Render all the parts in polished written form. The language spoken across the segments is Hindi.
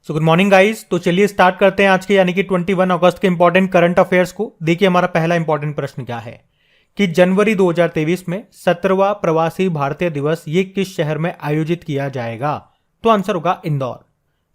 So good morning guys. तो चलिए स्टार्ट करते हैं आज के यानी कि 21 अगस्त के इंपॉर्टेंट करंट अफेयर्स को। देखिए हमारा पहला इंपॉर्टेंट प्रश्न क्या है कि जनवरी 2023 में 17वां प्रवासी भारतीय दिवस ये किस शहर में आयोजित किया जाएगा? तो आंसर होगा इंदौर।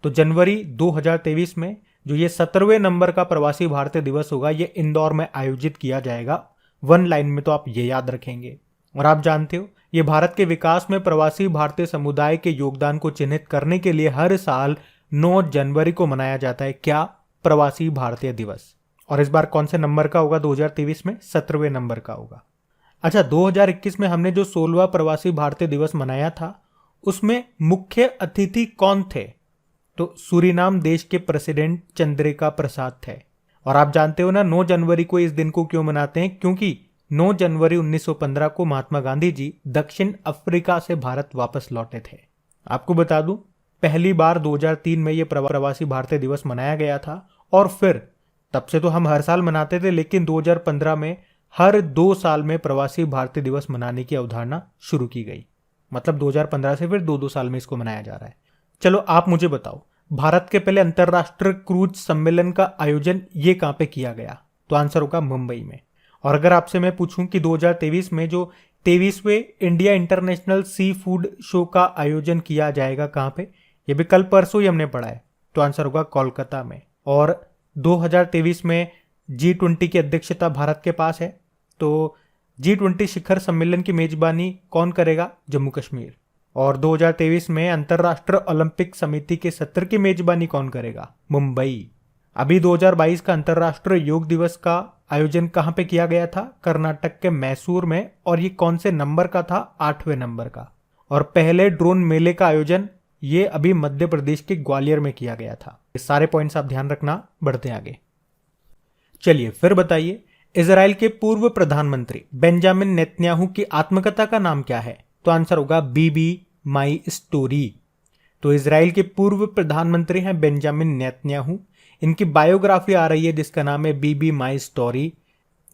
तो जनवरी 2023 में जो ये 17वें नंबर का प्रवासी भारतीय दिवस होगा ये इंदौर में आयोजित किया जाएगा। वन लाइन में तो आप ये याद रखेंगे। और आप जानते हो ये भारत के विकास में प्रवासी भारतीय समुदाय के योगदान को चिन्हित करने के लिए हर साल 9 जनवरी को मनाया जाता है। क्या? प्रवासी भारतीय दिवस। और इस बार कौन से नंबर का होगा? 2023 में 17वें नंबर का होगा। अच्छा, 2021 में हमने जो 16वां प्रवासी भारतीय दिवस मनाया था उसमें मुख्य अतिथि कौन थे? तो सूरीनाम देश के प्रेसिडेंट चंद्रिका प्रसाद थे। और आप जानते हो ना 9 जनवरी को इस दिन को क्यों मनाते हैं? क्योंकि 9 जनवरी 1915 को महात्मा गांधी जी दक्षिण अफ्रीका से भारत वापस लौटे थे। आपको बता दूं पहली बार 2003 में यह प्रवासी भारतीय दिवस मनाया गया था और फिर तब से तो हम हर साल मनाते थे, लेकिन 2015 में हर 2 साल में प्रवासी भारतीय दिवस मनाने की अवधारणा शुरू की गई। मतलब 2015 से फिर 2-2 साल में इसको मनाया जा रहा है। चलो आप मुझे बताओ, भारत के पहले अंतरराष्ट्रीय क्रूज सम्मेलन का आयोजन ये कहां पे किया गया? तो आंसर होगा मुंबई में। और अगर आपसे मैं पूछूं कि 2023 में जो 23वें India international sea food show का आयोजन किया जाएगा कहां पे? ये भी कल परसों ही हमने पढ़ा है। तो आंसर होगा कोलकाता में। और 2023 में G20 की अध्यक्षता भारत के पास है। तो G20 शिखर सम्मेलन की मेजबानी कौन करेगा? जम्मू कश्मीर। और 2023 में अंतर्राष्ट्रीय ओलंपिक समिति के सत्र की मेजबानी कौन करेगा? मुंबई। अभी 2022 का अंतर्राष्ट्रीय योग दिवस का आयोजन कहां पे किया गया था? कर्नाटक के मैसूर में। और ये कौन से नंबर का था? 8वें नंबर का। और पहले ड्रोन मेले का आयोजन ये अभी मध्य प्रदेश के ग्वालियर में किया गया था। ये सारे पॉइंट्स आप ध्यान रखना। बढ़ते आगे। चलिए फिर बताइए, इजराइल के पूर्व प्रधानमंत्री बेंजामिन नेतन्याहू की आत्मकथा का नाम क्या है? तो आंसर होगा बीबी माई स्टोरी। तो इजराइल के पूर्व प्रधानमंत्री हैं बेंजामिन नेतन्याहू। इनकी बायोग्राफी आ रही है जिसका नाम है बीबी माई स्टोरी।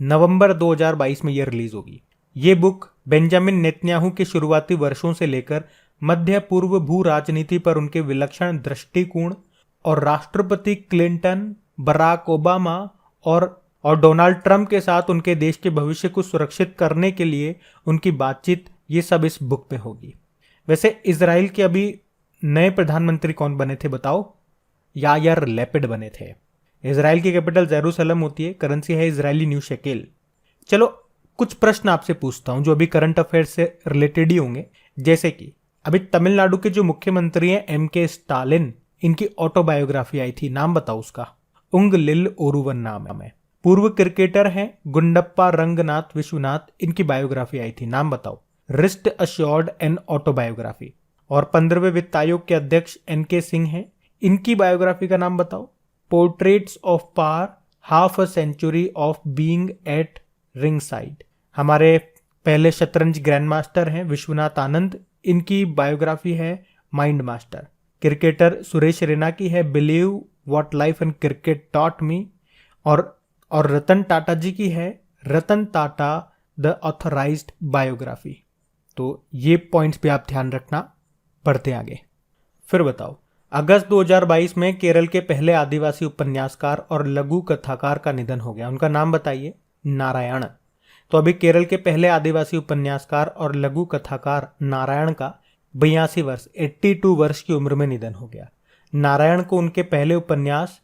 नवंबर 2022 में यह रिलीज होगी। ये बुक बेंजामिन नेतन्याहू के शुरुआती वर्षों से लेकर मध्य पूर्व भू राजनीति पर उनके विलक्षण दृष्टिकोण और राष्ट्रपति क्लिंटन, बराक ओबामा और डोनाल्ड ट्रंप के साथ उनके देश के भविष्य को सुरक्षित करने के लिए उनकी बातचीत, ये सब इस बुक पे होगी। वैसे इजराइल के अभी नए प्रधानमंत्री कौन बने थे बताओ? यायर लैपिड बने थे। इजराइल की कैपिटल जेरूसलम होती है। करेंसी है इजरायली न्यू शेकेल। चलो कुछ प्रश्न आपसे पूछता हूं जो अभी करंट अफेयर से रिलेटेड ही होंगे। जैसे कि अभी तमिलनाडु के जो मुख्यमंत्री हैं MK स्टालिन, इनकी ऑटोबायोग्राफी आई थी, नाम बताओ उसका? उंग लिल ओरुवन नाम है। पूर्व क्रिकेटर हैं गुंडप्पा रंगनाथ विश्वनाथ, इनकी बायोग्राफी आई थी, नाम बताओ? Wrist assured an autobiography. और 15वें वित्त आयोग के अध्यक्ष NK सिंह हैं, इनकी बायोग्राफी का नाम बताओ? Portraits of power, half a century of being at ring side. हमारे पहले शतरंज ग्रैंड मास्टर हैं विश्वनाथ आनंद, इनकी बायोग्राफी है mind master. Cricketer Suresh Raina की है believe what life and cricket taught me. और रतन टाटा जी की है Ratan Tata the authorised biography. तो ये पॉइंट्स पे आप ध्यान रखना। बढ़ते आगे। फिर बताओ, अगस्त 2022 में केरल के पहले आदिवासी उपन्यासकार और लघु कथाकार का निधन हो गया। उनका नाम बताइए? नारायण। तो अभी केरल के पहले आदिवासी उपन्यासकार और लघु कथाकार नारायण का 82 वर्ष 82 वर्ष की उम्र में निधन हो गया। नारायण को उनके पहले उपन्यास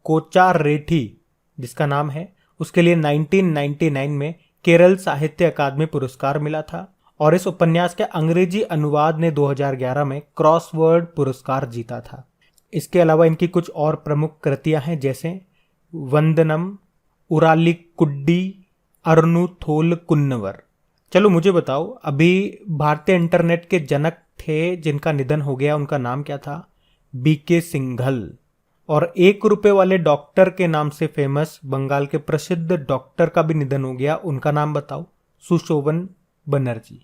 कोचार रेठी, जिसका नाम है, उसके लिए 1999 में केरल साहित्य अकादमी पुरस्कार मिला था। और इस उपन्यास के अंग्रेजी अनुवाद ने 2011 में क्रॉसवर्ड पुरस्कार जीता था। इसके अलावा इनकी कुछ और प्रमुख कृतियां हैं जैसे वंदनम, उरालिकुड्डी, अरनु थोल कुन्नवर। चलो मुझे बताओ, अभी भारतीय इंटरनेट के जनक थे जिनका निधन हो गया, उनका नाम क्या था? BK सिंघल। और 1 रुपए वाले डॉक्टर के नाम से फेमस बंगाल के प्रसिद्ध डॉक्टर का भी निधन हो गया, उनका नाम बताओ? सुशोभन बनर्जी।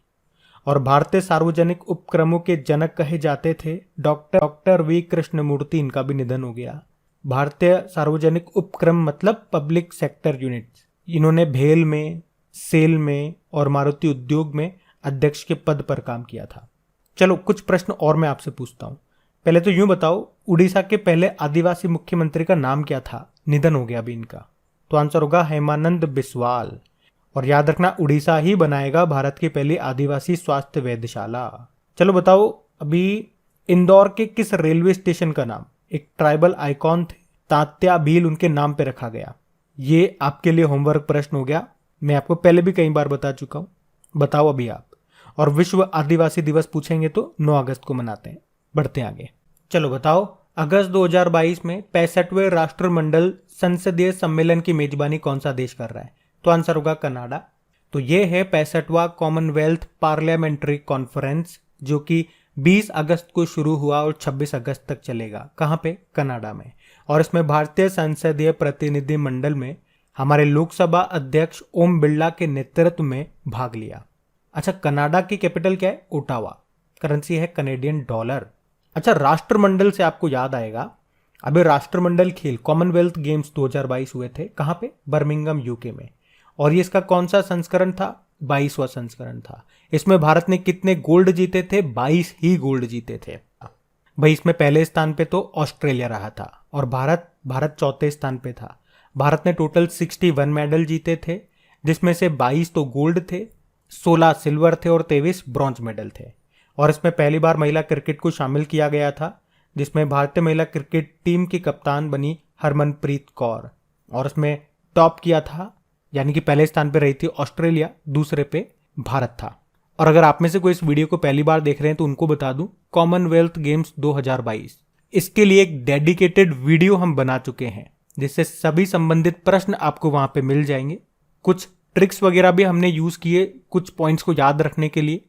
और भारतीय सार्वजनिक उपक्रमों के जनक कहे जाते थे डॉक्टर V कृष्णमूर्ति, इनका भी निधन हो गया। भारतीय सार्वजनिक उपक्रम मतलब पब्लिक सेक्टर यूनिट्स, इन्होंने भेल में, सेल में और मारुति उद्योग में अध्यक्ष के पद पर काम किया था। चलो कुछ प्रश्न और मैं आपसे पूछता हूं। पहले तो यूं बताओ, उड़ीसा के पहले आदिवासी मुख्यमंत्री का नाम क्या था? निधन हो गया अभी इनका। तो आंसर होगा हेमानंद बिस्वाल। और याद रखना, उड़ीसा ही बनाएगा भारत की पहली आदिवासी स्वास्थ्य वेधशाला। चलो बताओ, अभी इंदौर के किस रेलवे स्टेशन का नाम एक ट्राइबल आइकॉन थे तात्या भील उनके नाम पे रखा गया? ये आपके लिए होमवर्क प्रश्न हो गया, मैं आपको पहले भी कई बार बता चुका हूं। बताओ अभी आप। और विश्व आदिवासी दिवस पूछेंगे तो 9 अगस्त को मनाते हैं। बढ़ते हैं आगे। चलो बताओ, अगस्त 2022 में 65वें राष्ट्रमंडल संसदीय सम्मेलन की मेजबानी कौन सा देश कर रहा है? तो आंसर होगा कनाडा। तो ये है 65वां कॉमनवेल्थ पार्लियामेंट्री कॉन्फ्रेंस, जो कि 20 अगस्त को शुरू हुआ और 26 अगस्त तक चलेगा। कहाँ पे? कनाडा में। और इसमें भारतीय संसदीय प्रतिनिधि मंडल में हमारे लोकसभा अध्यक्ष ओम बिरला के नेतृत्व में भाग लिया। अच्छा, कनाडा की कैपिटल क्या है? ओटावा। करेंसी है कनेडियन डॉलर। अच्छा, राष्ट्रमंडल से आपको याद आएगा, अभी राष्ट्रमंडल खेल कॉमनवेल्थ गेम्स 2022 हुए थे। कहाँ पे? बर्मिंघम यूके में। और ये इसका कौन सा संस्करण था? 22वां संस्करण था। इसमें भारत ने कितने गोल्ड जीते थे? 22 ही गोल्ड जीते थे भाई। इसमें पहले स्थान पे तो ऑस्ट्रेलिया रहा था और भारत चौथे स्थान पे था। भारत ने टोटल 61 मेडल जीते थे, जिसमें से 22 तो गोल्ड थे, 16 सिल्वर थे और 23 ब्रॉन्ज मेडल थे। और इसमें पहली बार महिला क्रिकेट को शामिल किया गया था, जिसमें भारतीय महिला क्रिकेट टीम की कप्तान बनी हरमनप्रीत कौर। और इसमें टॉप किया था, यानी कि पहले स्थान पे रही थी ऑस्ट्रेलिया, दूसरे पे भारत था। और अगर आप में से कोई इस वीडियो को पहली बार देख रहे हैं तो उनको बता दूं, कॉमनवेल्थ गेम्स 2022 इसके लिए एक डेडिकेटेड वीडियो हम बना चुके हैं, जिससे सभी संबंधित प्रश्न आपको वहां पे मिल जाएंगे। कुछ ट्रिक्स वगैरह भी हमने यूज किए कुछ पॉइंट्स को याद रखने के लिए।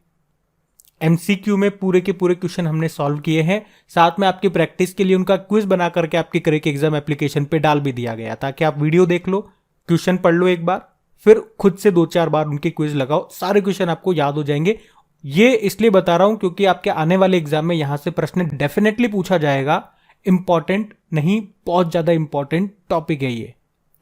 एमसीक्यू में पूरे के पूरे क्वेश्चन हमने सॉल्व किए हैं, साथ में आपकी प्रैक्टिस के लिए उनका क्विज बना करके आपके क्रेक एग्जाम एप्लीकेशन पे डाल भी दिया गया, ताकि आप वीडियो देख लो, क्वेश्चन पढ़ लो एक बार, फिर खुद से 2-4 बार उनके क्विज लगाओ, सारे क्वेश्चन आपको याद हो जाएंगे। ये इसलिए बता रहा हूं क्योंकि आपके आने वाले एग्जाम में यहां से प्रश्न डेफिनेटली पूछा जाएगा। इंपॉर्टेंट नहीं, बहुत ज्यादा इंपॉर्टेंट टॉपिक है ये,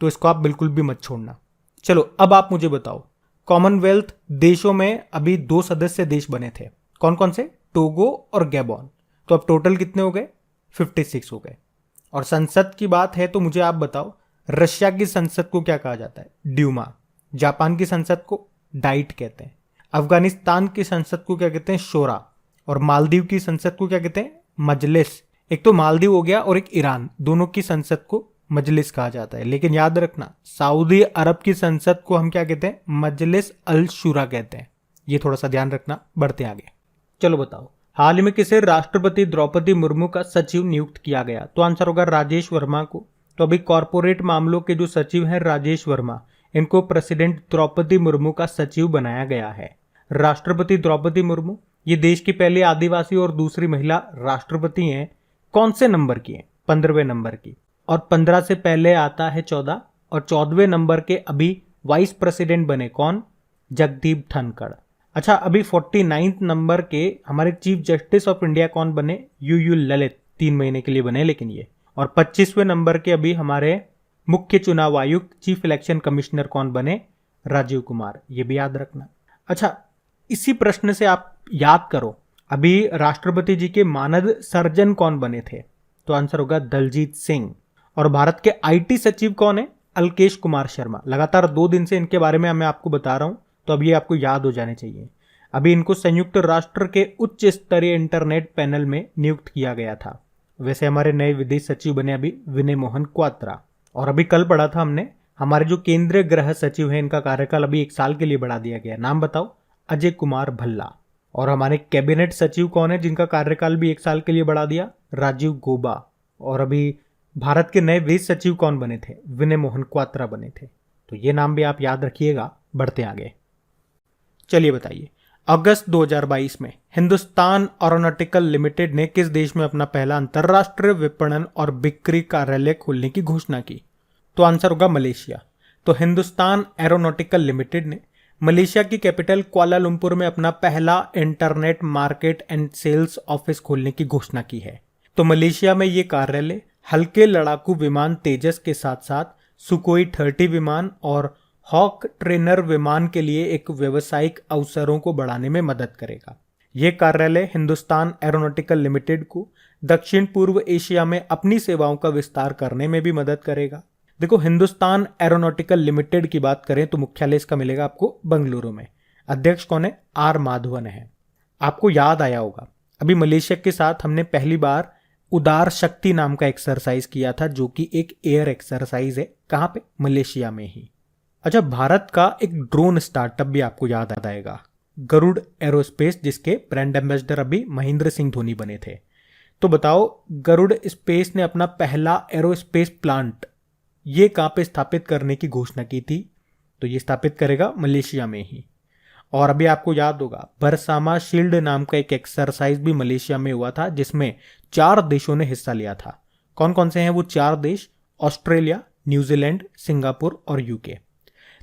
तो इसको आप बिल्कुल भी मत छोड़ना। चलो अब आप मुझे बताओ, कॉमनवेल्थ देशों में अभी 2 सदस्य देश बने थे, कौन कौन से? टोगो और गैबॉन। तो अब टोटल कितने हो गए? 56 हो गए। और संसद की बात है तो मुझे आप बताओ, रशिया की संसद को क्या कहा जाता है? ड्यूमा। जापान की संसद को डाइट कहते हैं। अफगानिस्तान की संसद को क्या कहते हैं? शोरा। और मालदीव की संसद को क्या कहते हैं? मजलिस। एक तो मालदीव हो गया और एक ईरान, दोनों की संसद को मजलिस कहा जाता है। लेकिन याद रखना, सऊदी अरब की संसद को हम क्या कहते हैं? मजलिस अल शुरा कहते हैं। ये थोड़ा सा ध्यान रखना। बढ़ते आगे। चलो बताओ, हाल ही में किसे राष्ट्रपति द्रौपदी मुर्मू का सचिव नियुक्त किया गया? तो आंसर होगा राजेश वर्मा को। तो अभी कॉरपोरेट मामलों के जो सचिव हैं राजेश वर्मा, इनको प्रेसिडेंट द्रौपदी मुर्मू का सचिव बनाया गया है। राष्ट्रपति द्रौपदी मुर्मू ये देश की पहली आदिवासी और दूसरी महिला राष्ट्रपति हैं। कौन से नंबर की हैं? 15वें नंबर की। और 15 से पहले आता है 14, और 14वें नंबर के अभी वाइस प्रेसिडेंट बने कौन? जगदीप धनखड़। अच्छा, अभी 49 नंबर के हमारे चीफ जस्टिस ऑफ इंडिया कौन बने? यूयू ललित, 3 महीने के लिए बने लेकिन ये। और 25वें नंबर के अभी हमारे मुख्य चुनाव आयुक्त चीफ इलेक्शन कमिश्नर कौन बने? राजीव कुमार। ये भी याद रखना। अच्छा, इसी प्रश्न से आप याद करो, अभी राष्ट्रपति जी के मानद सर्जन कौन बने थे? तो आंसर होगा दलजीत सिंह। और भारत के आईटी सचिव कौन है? अल्केश कुमार शर्मा। लगातार 2 दिन से इनके बारे में मैं आपको बता रहा हूं, तो अब ये आपको याद हो जाने चाहिए। अभी इनको संयुक्त राष्ट्र के उच्च स्तरीय इंटरनेट पैनल में नियुक्त किया गया था। वैसे हमारे नए विदेश सचिव बने अभी विनय मोहन क्वात्रा। और अभी कल पढ़ा था हमने, हमारे जो केंद्रीय गृह सचिव हैं इनका कार्यकाल अभी 1 साल के लिए बढ़ा दिया गया। नाम बताओ? अजय कुमार भल्ला। और हमारे कैबिनेट सचिव कौन है जिनका कार्यकाल भी 1 साल के लिए बढ़ा दिया? राजीव गौबा। और अभी भारत के नए विदेश सचिव कौन बने थे? विनय मोहन क्वात्रा बने थे। तो ये नाम भी आप याद रखिएगा। बढ़ते आगे। चलिए बताइए, अगस्त 2022 में हिंदुस्तान एरोनॉटिकल लिमिटेड ने किस देश में अपना पहला अंतरराष्ट्रीय विपणन और बिक्री कार्यालय खोलने की घोषणा की? तो आंसर होगा मलेशिया। तो हिंदुस्तान एरोनॉटिकल लिमिटेड ने मलेशिया की कैपिटल कुआलालंपुर में अपना पहला internet market and sales office खोलने की घोषणा की है। तो मलेशिया में ये कार्यालय हल्के लड़ाकू विमान तेजस के साथ साथ सुकोई 30 विमान और हॉक ट्रेनर विमान के लिए एक व्यावसायिक अवसरों को बढ़ाने में मदद करेगा। यह कार्यालय हिंदुस्तान एरोनॉटिकल लिमिटेड को दक्षिण पूर्व एशिया में अपनी सेवाओं का विस्तार करने में भी मदद करेगा। देखो, हिंदुस्तान एरोनॉटिकल लिमिटेड की बात करें तो मुख्यालय इसका मिलेगा आपको बेंगलुरु में। अध्यक्ष कौन है? आर माधवन है। आपको याद आया होगा, अभी मलेशिया के साथ हमने पहली बार उदार शक्ति नाम का एक्सरसाइज किया था, जो कि एक एयर एक्सरसाइज है। कहां पे? मलेशिया में ही। अच्छा, भारत का एक ड्रोन स्टार्टअप भी आपको याद आएगा, गरुड़ एरोस्पेस, जिसके ब्रांड एम्बेसडर अभी महेंद्र सिंह धोनी बने थे। तो बताओ, गरुड़ स्पेस ने अपना पहला एरोस्पेस प्लांट ये कहां पे स्थापित करने की घोषणा की थी? तो ये स्थापित करेगा मलेशिया में ही। और अभी आपको याद होगा, बरसामा शील्ड नाम का एक एक्सरसाइज भी मलेशिया में हुआ था, जिसमें 4 देशों ने हिस्सा लिया था। कौन कौन से हैं वो 4 देश? ऑस्ट्रेलिया, न्यूजीलैंड, सिंगापुर और यूके।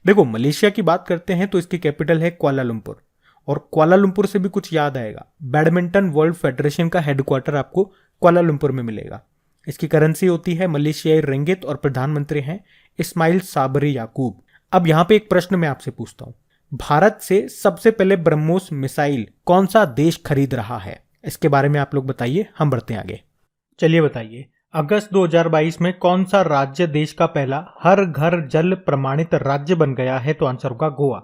देखो, मलेशिया की बात करते हैं तो इसकी कैपिटल है कुआलालंपुर, और कुआलालंपुर से भी कुछ याद आएगा, बैडमिंटन वर्ल्ड फेडरेशन का हेडक्वार्टर आपको कुआलालंपुर में मिलेगा। इसकी करेंसी होती है मलेशियाई रिंगित और प्रधानमंत्री हैं इस्माइल साबरी याकूब। अब यहां पे एक प्रश्न मैं आपसे पूछता हूं, भारत से सबसे पहले ब्रह्मोस मिसाइल कौन सा देश खरीद रहा है? इसके बारे में आप लोग बताइए, हम बढ़ते हैं आगे। चलिए बताइए, अगस्त 2022 में कौन सा राज्य देश का पहला हर घर जल प्रमाणित राज्य बन गया है? तो आंसर होगा गोवा।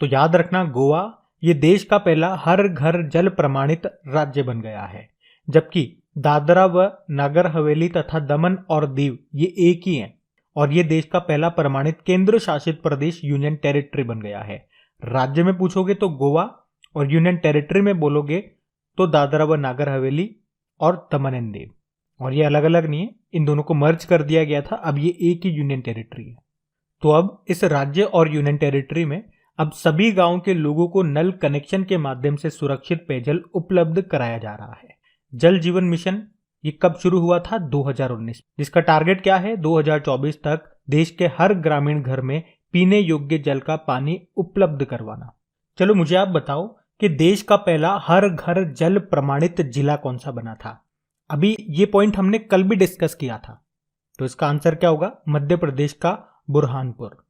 तो याद रखना, गोवा ये देश का पहला हर घर जल प्रमाणित राज्य बन गया है, जबकि दादरा व नगर हवेली तथा दमन और दीव ये एक ही हैं, और ये देश का पहला प्रमाणित केंद्र शासित प्रदेश यूनियन टेरिटरी बन गया है। राज्य में पूछोगे तो गोवा, और यूनियन टेरिटरी में बोलोगे तो दादरा व नागर हवेली और दमन एंड दीव। और ये अलग अलग नहीं है, इन दोनों को मर्ज कर दिया गया था, अब ये एक ही यूनियन टेरिटरी है। तो अब इस राज्य और यूनियन टेरिटरी में अब सभी गांवों के लोगों को नल कनेक्शन के माध्यम से सुरक्षित पेयजल उपलब्ध कराया जा रहा है। जल जीवन मिशन ये कब शुरू हुआ था? 2019, जिसका टारगेट क्या है? 2024 तक देश के हर ग्रामीण घर में पीने योग्य जल का पानी उपलब्ध करवाना। चलो मुझे आप बताओ कि देश का पहला हर घर जल प्रमाणित जिला कौन सा बना था? अभी ये पॉइंट हमने कल भी डिस्कस किया था, तो इसका आंसर क्या होगा? मध्य प्रदेश का बुरहानपुर।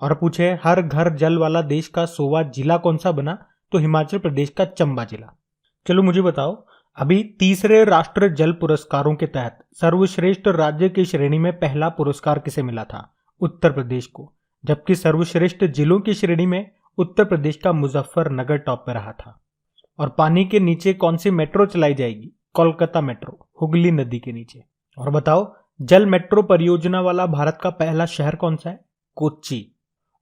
और पूछे हर घर जल वाला देश का 100वां जिला कौन सा बना? तो हिमाचल प्रदेश का चंबा जिला। चलो मुझे बताओ, अभी तीसरे राष्ट्रीय जल पुरस्कारों के तहत सर्वश्रेष्ठ राज्य की श्रेणी में पहला पुरस्कार किसे मिला था? उत्तर प्रदेश को। जबकि सर्वश्रेष्ठ जिलों की श्रेणी में उत्तर प्रदेश का मुजफ्फरनगर टॉप पर रहा था। और पानी के नीचे कौन सी मेट्रो चलाई जाएगी? कोलकाता मेट्रो, हुगली नदी के नीचे। और बताओ, जल मेट्रो परियोजना वाला भारत का पहला शहर कौन सा है? कोच्चि।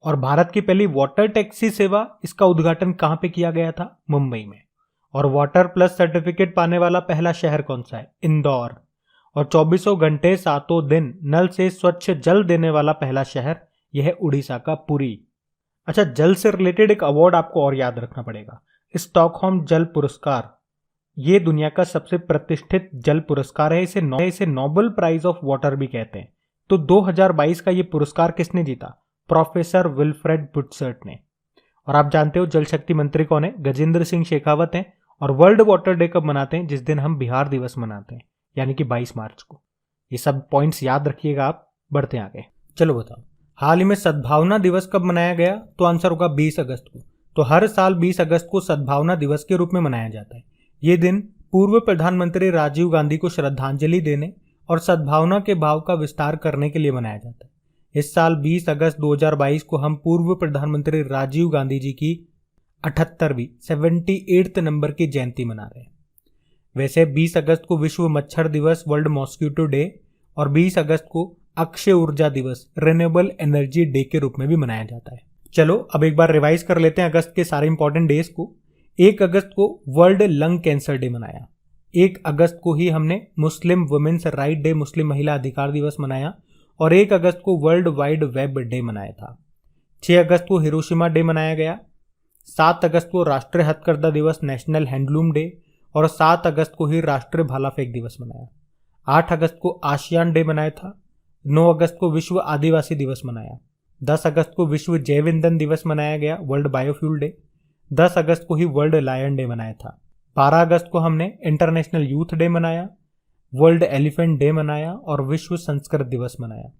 और भारत की पहली वाटर टैक्सी सेवा, इसका उद्घाटन कहां पे किया गया था? मुंबई में। और वाटर प्लस सर्टिफिकेट पाने वाला पहला शहर कौन सा है? इंदौर। और 24 घंटे 7 दिन नल से स्वच्छ जल देने वाला पहला शहर यह है उड़ीसा का पुरी। अच्छा, जल से रिलेटेड एक अवार्ड आपको और याद रखना पड़ेगा, स्टॉकहोम जल पुरस्कार। ये दुनिया का सबसे प्रतिष्ठित जल पुरस्कार है, इसे नोबेल प्राइज ऑफ वाटर भी कहते हैं। तो 2022 का ये पुरस्कार किसने जीता? प्रोफेसर विल्फ्रेड बुटसर्ट ने। और आप जानते हो जल शक्ति मंत्री कौन है? गजेंद्र सिंह शेखावत हैं। और वर्ल्ड वाटर डे कब मनाते हैं? जिस दिन हम बिहार दिवस मनाते हैं, यानी कि 22 मार्च को। ये सब पॉइंट्स याद रखिएगा आप। बढ़ते हैं आगे। चलो बताओ, हाल ही में सद्भावना दिवस कब मनाया गया? तो आंसर होगा 20 अगस्त को। तो हर साल 20 अगस्त को सद्भावना दिवस के रूप में मनाया जाता है। ये दिन पूर्व प्रधानमंत्री राजीव गांधी को श्रद्धांजलि देने और सद्भावना के भाव का विस्तार करने के लिए मनाया जाता है। इस साल 20 अगस्त 2022 को हम पूर्व प्रधानमंत्री राजीव गांधी जी की 78वीं 78th नंबर की जयंती मना रहे हैं। वैसे 20 अगस्त को विश्व मच्छर दिवस, वर्ल्ड मॉस्किटो डे, और 20 अगस्त को अक्षय ऊर्जा दिवस, रिन्यूएबल एनर्जी डे के रूप में भी मनाया जाता है। चलो अब एक बार रिवाइज कर लेते हैं अगस्त के सारे इंपॉर्टेंट डेज को। 1 अगस्त को वर्ल्ड लंग कैंसर डे मनाया। 1 अगस्त को ही हमने मुस्लिम वुमेन्स राइट डे, मुस्लिम महिला अधिकार दिवस मनाया। और 1 अगस्त को वर्ल्ड वाइड वेब डे मनाया था। 6 अगस्त को हिरोशिमा डे मनाया गया। 7 अगस्त को राष्ट्रीय हथकरघा दिवस, नेशनल हैंडलूम डे, और 7 अगस्त को ही राष्ट्रीय भाला फेंक दिवस मनाया। 8 अगस्त को आसियान डे मनाया था। 9 अगस्त को विश्व आदिवासी दिवस मनाया। 10 अगस्त को विश्व जैव ईंधन दिवस मनाया गया, वर्ल्ड बायोफ्यूल डे। 10 अगस्त को ही वर्ल्ड लायन डे मनाया था। 12 अगस्त को हमने इंटरनेशनल यूथ डे मनाया, वर्ल्ड एलिफेंट डे मनाया और विश्व संस्कृत दिवस मनाया।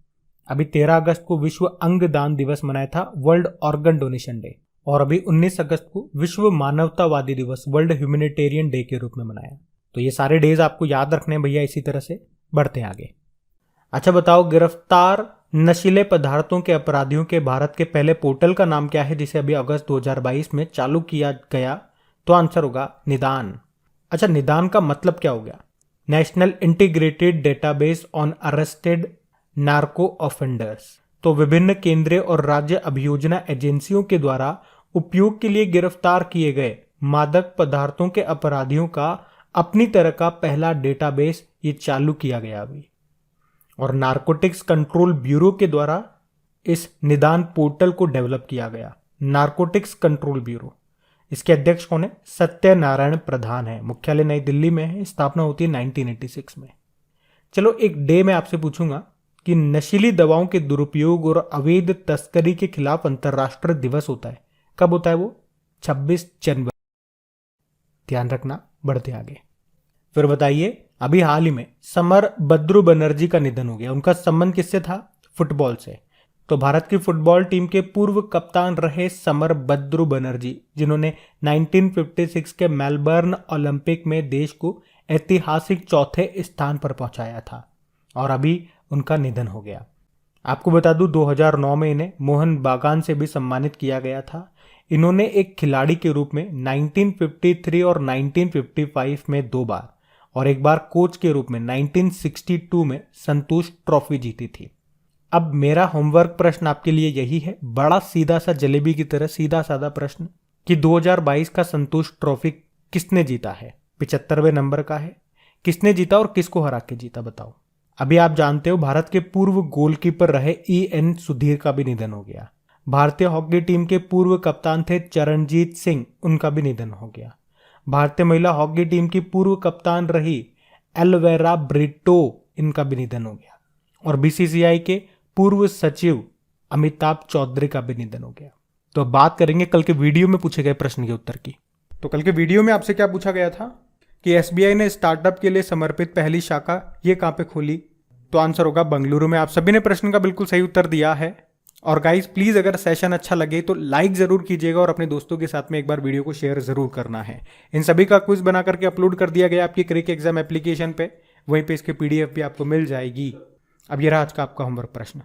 अभी 13 अगस्त को विश्व अंग दान दिवस मनाया था, वर्ल्ड ऑर्गन डोनेशन डे। और अभी 19 अगस्त को विश्व मानवतावादी दिवस, वर्ल्ड ह्यूमैनिटेरियन डे के रूप में मनाया। तो ये सारे डेज आपको याद रखने हैं भैया। इसी तरह से बढ़ते हैं आगे। अच्छा बताओ, गिरफ्तार नशीले पदार्थों के अपराधियों के भारत के पहले पोर्टल का नाम क्या है जिसे अभी अगस्त 2022 में चालू किया गया? तो आंसर होगा निदान। अच्छा, निदान का मतलब क्या हो गया? National integrated database on arrested narco offenders. तो विभिन्न केंद्रीय और राज्य अभियोजना एजेंसियों के द्वारा उपयोग के लिए गिरफ्तार किए गए मादक पदार्थों के अपराधियों का अपनी तरह का पहला डेटाबेस ये चालू किया गया अभी। और नारकोटिक्स कंट्रोल ब्यूरो के द्वारा इस निदान पोर्टल को डेवलप किया गया। नारकोटिक्स कंट्रोल ब्यूरो, इसके अध्यक्ष कौन है? सत्यनारायण प्रधान है। मुख्यालय नई दिल्ली में है। स्थापना होती है 1986 में। चलो एक डे में आपसे पूछूंगा कि नशीली दवाओं के दुरुपयोग और अवैध तस्करी के खिलाफ अंतर्राष्ट्रीय दिवस होता है। कब होता है वो? 26 जनवरी। ध्यान रखना। बढ़ते आगे। फिर बताइए, अभी हाल ही में समर बद्रू बनर्जी का निधन हो गया। उनका संबंध किससे था? फुटबॉल से। तो भारत की फुटबॉल टीम के पूर्व कप्तान रहे समर बद्रू बनर्जी, जिन्होंने 1956 के मेलबर्न ओलंपिक में देश को ऐतिहासिक चौथे स्थान पर पहुंचाया था। और अभी उनका निधन हो गया। आपको बता दूं, 2009 में इन्हें मोहन बागान से भी सम्मानित किया गया था। इन्होंने एक खिलाड़ी के रूप में 1953 और 1955 में 2 बार और एक बार कोच के रूप में 1962 में संतोष ट्रॉफी जीती थी। अब मेरा होमवर्क प्रश्न आपके लिए यही है, बड़ा सीधा सा जलेबी की तरह सीधा साधा प्रश्न, कि 2022 का संतोष ट्रॉफी किसने जीता है? 75वें नंबर का है। किसने जीता और किसको हरा के जीता बताओ? अभी आप जानते हो भारत के पूर्व गोलकीपर रहे EN सुधीर का भी निधन हो गया। भारतीय हॉकी टीम के पूर्व कप्तान थे चरणजीत सिंह, उनका भी निधन हो गया। भारतीय महिला हॉकी टीम की पूर्व कप्तान रही एल्वेरा ब्रिटो, इनका भी निधन हो गया। और BCCI के पूर्व सचिव अमिताभ चौधरी का भी निधन हो गया। तो अब बात करेंगे कल के वीडियो में पूछे गए प्रश्न के उत्तर की। तो कल के वीडियो में आपसे क्या पूछा गया था कि SBI ने स्टार्टअप के लिए समर्पित पहली शाखा ये कहां पे खोली? तो आंसर होगा बेंगलुरु में। आप सभी ने प्रश्न का बिल्कुल सही उत्तर दिया है। और गाइस प्लीज, अगर सेशन अच्छा लगे तो लाइक जरूर कीजिएगा और अपने दोस्तों के साथ में एक बार वीडियो को शेयर जरूर करना है। इन सभी का क्विज बना करके अपलोड कर दिया गया आपकी क्रिक एग्जाम एप्लीकेशन पे, वहीं पे इसके PDF भी आपको मिल जाएगी। अब ये रहा आज का आपका होमवर्क प्रश्न।